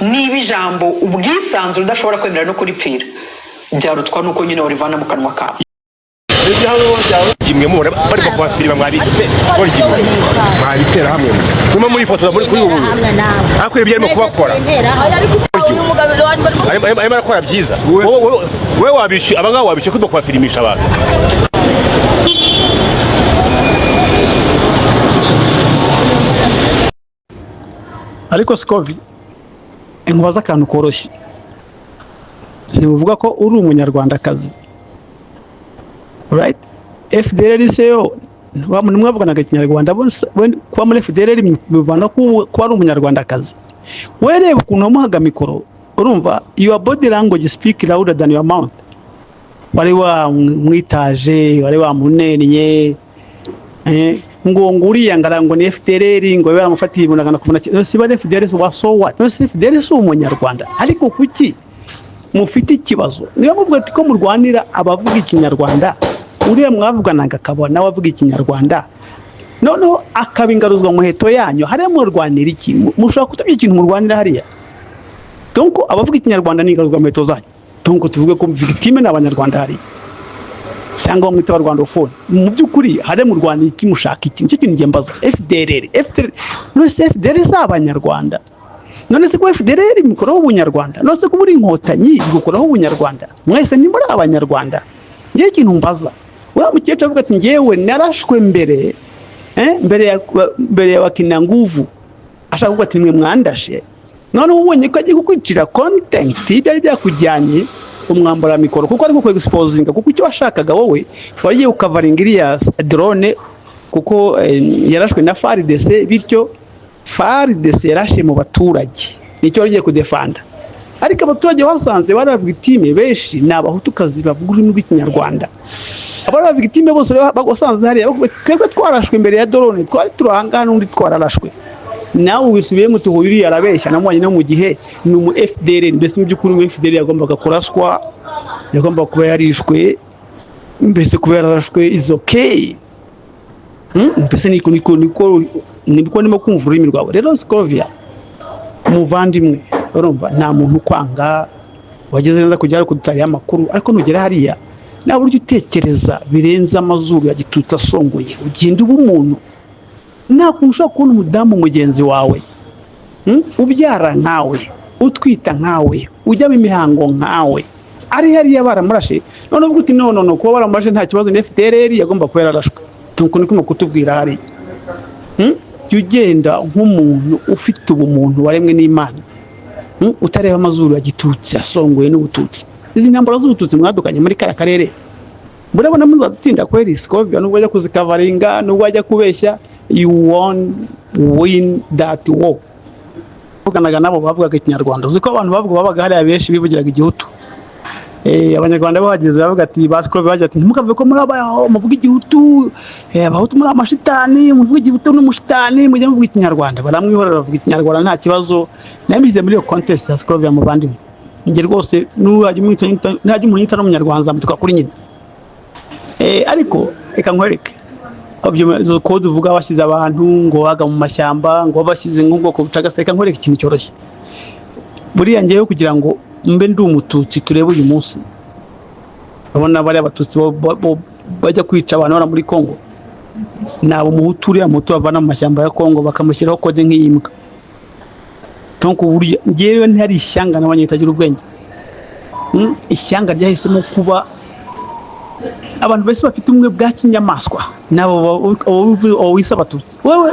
niba ijambo ubwisanzure udashobora kwemera no kuripfira byarutwa nuko nyine urivana mu kanwa kawe kimwe mura bari kwafirima mwabitera hamwe kuma muri foto muri kuri ubu akwiye byarimo kubakora arimo arakora byiza wowe wabishe abanga wabishe kudo kwafirimisha abantu ariko Scovi inkubaza akantu koroshye ntibuvuga ko uri umunyarwandakazi right? FDLR seyo mwavuganaga ikinyarwanda kuba muri FDLR bivana ko ari umunyarwandakazi. Wereba ukuntu wamuhaga mikoro urumva your body language speak louder than your mouth. Wari wa mwitaje wari wa munenye ngo nguriya ngarango ni FDLR ngo baramufatiye bunagana kuvuna si bari FDLR wa so what no FDLR so umunyarwanda ariko kuki mufite ikibazo niba muvuga ati ko murwanira abavuga ikinyarwanda uriya mwavuganaga akabona wavuga ikinyarwanda noneho akabingaruzwa mu heto yanyu hariya murwanira iki mushobora kutabya ikintu murwanira hariya donc abavuga ikinyarwanda n'ingaruzwa mu heto zanyu donc tuvuge ko victime n'abanyarwanda hariya cyangwa mwita abarwandofone mu by'ukuri hariya murwanira iki mushaka iki nicyo kintu ngembaza FDLR no FDLR z'abanyarwanda none se ko FDLR mikoraho ubunyarwanda none se ko buri inkotanyi gukoraho ubunyarwanda mwese ni muri abanyarwanda ngiye kintu mbaza wa mukecuru avuga ati ngewe narashwe mbere mbere ya wakina nguvu ashaka kuvuga ati mwe mwandashe none ubonye ko agiye kukwicira content ibyo byakujyanye umwambara mikoro kuko ariko ko exposinga kuko icyo washakaga wowe wagiye ukavaringa iriya drone kuko yarashwe na FARDC bityo FARDC yarashe mu baturage nicyo wagiye kudefanda ariko abaturage basanze bari victime benshi n'abahutukazi bavuga ururimi rw'ikinyarwanda abari victime bose basanze hari twebwe twarashwe imbere ya drone twari turahanga n'undi twararashwe nawe wisubiye mu tuhuri yarabeshya namwanye no mu gihe ni mu FDLR mbese mu by'ukuri mu FDLR yagombaga kuraswa yagomba kuba yarishwe mbese kuba yararashwe is okay mbese niko nimo kumva ururimi rwawe rero Scovia umuvandimwe urumva nta muntu ukwanga wageze neza kujya kudutariya amakuru ariko nugera hariya nawe uryo utekereza birenze amazuru ya gitutsa asongoye ugenda uba umuntu nta kuntu ushobora kubona umudamu mugenzi wawe ubyara nkawe utwita nkawe ujya mu mihango nkawe ari hariya baramurashe none ubwo uti no kuba baramurashe nta kibazo ni FDLR yagomba kuba yararashwe tuko niko kutubwira hari ugenda nk'umuntu ufite ubumuntu waremwe n'Imana utareba amazuru ya gitutsi asongoye n'ubututsi izi ntambara z'ubututsi mwadukanye muri kaya karere murabona muzatsinda kweri Scovia nubwo ajya kuzikavaringa nubwo ajya kubeshya you won't win that war uganaga nabo bavugaga ikinyarwanda uziko abantu bavuga hariya benshi bivugiraga igihutu abanyarwanda bahageze bavuga ati Scovia baje ati ntimukave ko muri abaho muvuga igihutu abahutu muri amashitani muvuga igihutu n'umushitani mujye muvuga ikinyarwanda baramwihorera bavuga ikinyarwanda nta kibazo namize muri iyo contest ya Scovia mu bandi nge rwose n'uwaje mu ntaje umuntu yita n'umunyarwanda mutuka kuri nyine ariko reka nkwereke abyo ko duvuga bashyize abantu ngo baga mu mashyamba ngo bashyize nk'ubwoko bucagaseka nkwereke ikintu cyoroshye buriya ngewe kugira ngo mbe ndi umututsi turebe uyu munsi abona bari abatutsi bajya kwica abantu bara muri Kongo nabo muhutu uriya muhutu bavana mu mashyamba ya Kongo bakamushyiraho kode nk'iyimbwa donc buriya ngewe ntari ishyanga n'abanye bitagira ubwenge ishyanga ryahisemo kuba abantu bese bafite umwe bwa kinyamaswa nabo wisa abatutsi wewe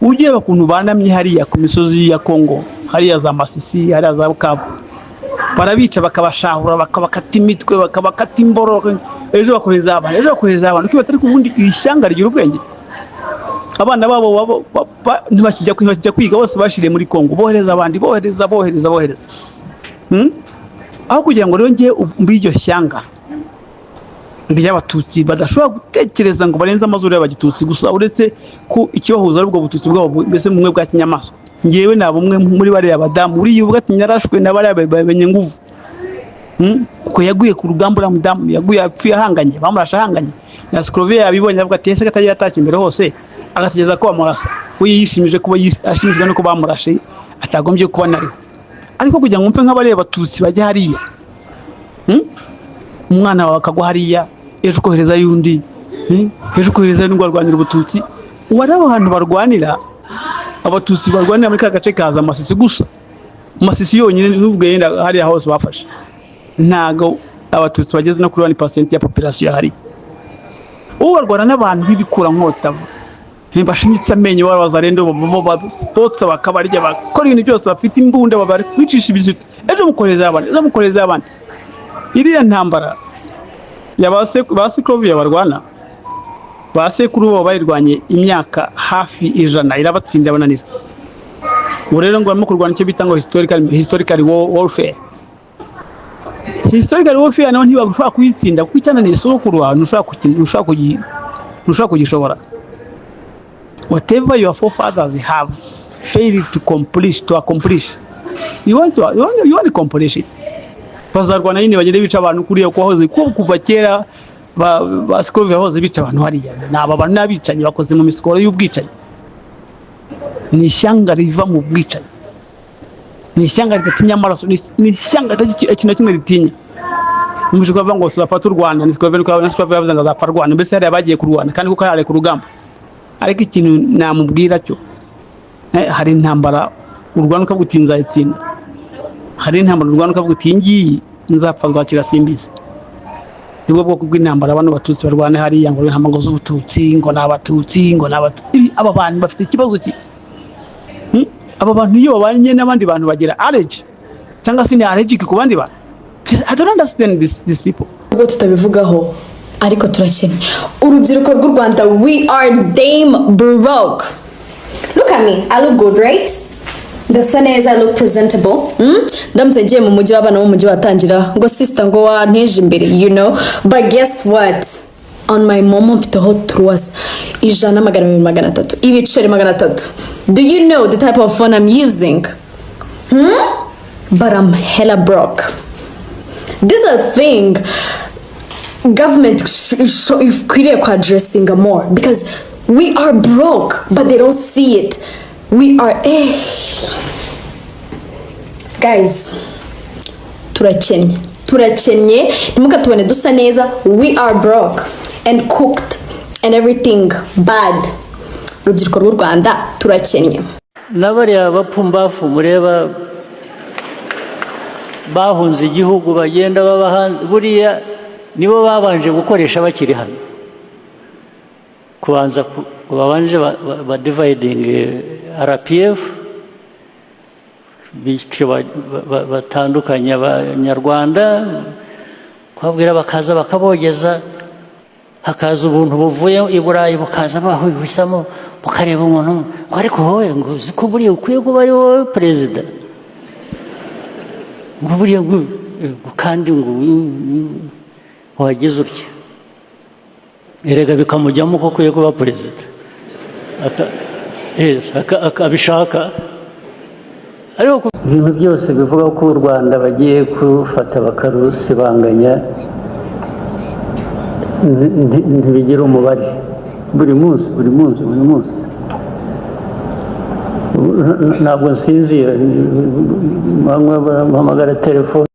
ugiye bakuntu banamye hariya ku misozi ya Kongo hariya za Masisi hariya za Bukavu barabica bakabashahura bakabakata imitwe bakabakata imboro ejo bakohereza abantu kibatari kubundi ishyanga rigira ubwenge abana babo ntibakijya kwiga bose bashiriye muri Kongo bohereza abandi bohereza aho kugira ngo rero ngiye mbiryo shyanga ry'abatutsi badashobora gutekereza ngo barenze amazuru y'abagitutsi gusa uretse ko ikibahuza ari ubwo bututsi bwabo mbese mu mwe bwa kinyamaswa ngewe nabo umwe muri bariya badamu uri yuvuga ati nyarashwe na bariya bamenye nguvu ko yaguye ku rugamba ura mudamu yaguye apfuye ahanganye bamurasha ahanganye na Scovia yabibonye avuga ati ese katagira atashye imbere hose agategeza ko bamurasa we yishimije kuba ashimishijwe no ko bamurashe atagombye kuba nariho ariko kugira ngo mpe nk'abareba abatutsi bajya hariya, umwana wawe akagwa hariya, ejo ukohereza y'undi, ejo ukohereza y'undi ngo arwanira ubututsi. Wari aho hantu barwanira, abatutsi barwanira muri ka gace kaza Masisi gusa, Masisi yonyine n'ubwo yenda hariya hose bafashe, ntago abatutsi bageze no kuri 1% ya population hari. Ubu barwana n'abantu b'ibikura nkota bashinyitse amenyo w'abazarendo bose bakabarya bakora ibintu byose, bafite imbunda babari kwicisha ibizito, ejo mukoreza abandi. Iriya ntambara basikrovi barwana, basekuru bo bayirwanye imyaka hafi 100 irabatsinda bananira. Ubu rero ngo barimo kurwana icyo bita ngo historical warfare. Historical warfare naho ntibashobora kuyitsinda kuko icyananiye sokuru wawe ntushobora kugishobora. Whatever your forefathers have failed to accomplish, you want to accomplish it. Bazarwana nyine bagende bica abantu kuriya kwahoze kuva kera basikove bahoze bica abantu hariya. Naba abantu nabicanyi bakoze mu misikoro y'ubwicanyi. Ni ishyanga riva mu bwicanyi, ni ishyanga ridatinya amaraso, ni ishyanga ikintu kimwe ritinya. Umuje kuvuga ngo suzafata u Rwanda, ni sikove n'uko n'sikove yavuze ngo azapfa Rwanda, mbese hariya bagiye ku Rwanda kandi kuko yari ku rugamba. Ariko ikintu namubwira cyo, hari intambara urwana ukavuga itsinda, hari intambara urwana ukavuga uti ngiyi nzapfa nzakira simbizi. Nibwo bwoko bw'intambara abantu batutsi barwana hariya ngo intambara z'ubututsi, ngo n'abatutsi, ngo n'abatutsi. Aba bantu bafite ikibazo ki? Aba bantu iyo babanye n'abandi bantu bagira allergy cyangwa se ni allergic ku bandi bantu. I don't understand these people. Ubwo tutabivugaho ariko turakene. Urubyiruko rw'u Rwanda, we are damn broke. Look at me, I look good, right? Ndasa neza, I look presentable. Ndamutse ngiye mu mujyi w'abana mu mujyi watangira ngo sister ngo wanteje imbere, you know. But guess what? On my mom mfite ho truas 100-200 ibiceri 300. Do you know the type of phone I'm using? But I'm hella broke. This is a thing government if queer addressing more, because we are broke but they don't see it. We are guys, turakennye nimuka tubone dusa neza. We are broke and cooked and everything bad. Urubyiruko rw'u Rwanda turakennye. N'abariya bapfumbafu mureba bahunze igihugu bagenda baba hanze, buriya nibo babanje gukoresha bakiri hano, kubanza babanje ba dividing RPF, bice batandukanya abanyarwanda, kwabwira bakaza bakabogeza, hakaza ubuntu buvuye i Burayi bukaza bahwisamo bukareba umuntu ngo ariko wowe ngo uziko buriya ukwiye kuba ari wowe perezida, ngo buriya kandi ngo wagize utya, erega bikamujyamo ko ukwiye kuba perezida akabishaka. Ariko ibintu byose bivuga ko u Rwanda bagiye kufata bakarusibanganya ntibigira umubare, buri munsi ntabwo nsinzira, bamwe bahamagara telefone.